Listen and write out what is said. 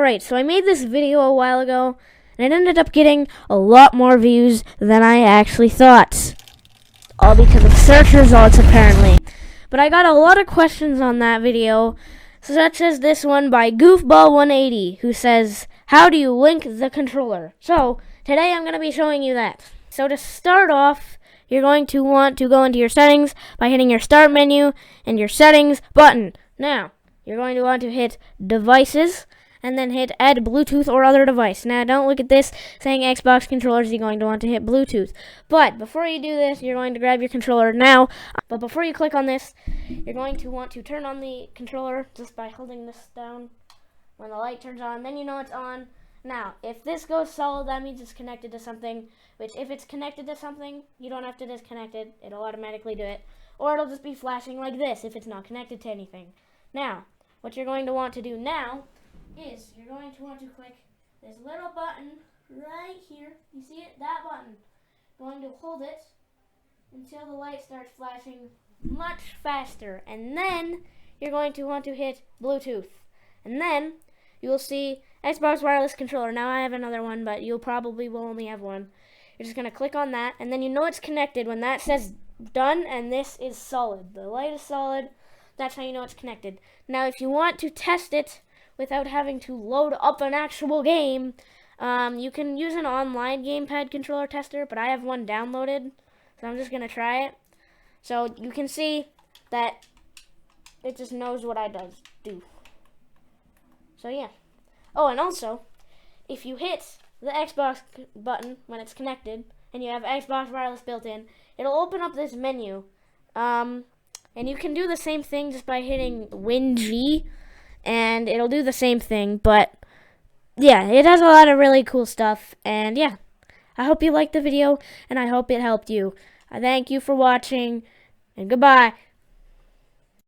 Alright, so I made this video a while ago, and it ended up getting a lot more views than I actually thought. All because of search results, apparently. But I got a lot of questions on that video, such as this one by Goofball180, who says, how do you link the controller? So, today I'm going to be showing you that. So to start off, you're going to want to go into your settings by hitting your start menu and your settings button. Now, you're going to want to hit devices and then hit add Bluetooth or other device. Now, don't look at this saying Xbox controllers. You're going to want to hit Bluetooth. But before you do this, you're going to grab your controller now. But before you click on this, you're going to want to turn on the controller just by holding this down. When the light turns on, then you know it's on. Now, if this goes solid, that means it's connected to something, which if it's connected to something, you don't have to disconnect it. It'll automatically do it. Or it'll just be flashing like this if it's not connected to anything. Now, what you're going to want to do now is you're going to want to click this little button right here. You see it? That button. Going to hold it until the light starts flashing much faster. And then you're going to want to hit Bluetooth. And then you will see Xbox wireless controller. Now I have another one, but you probably will only have one. You're just going to click on that, and then you know it's connected when that says done and this is solid. The light is solid. That's how you know it's connected. Now, if you want to test it without having to load up an actual game, you can use an online gamepad controller tester, but I have one downloaded, so I'm just going to try it. So you can see that it just knows what I do. So yeah. Oh, and also, if you hit the Xbox button when it's connected, and you have Xbox Wireless built in, it'll open up this menu. And you can do the same thing just by hitting WinG, and it'll do the same thing, but yeah, it has a lot of really cool stuff, and yeah, I hope you liked the video, and I hope it helped you. I thank you for watching, and goodbye.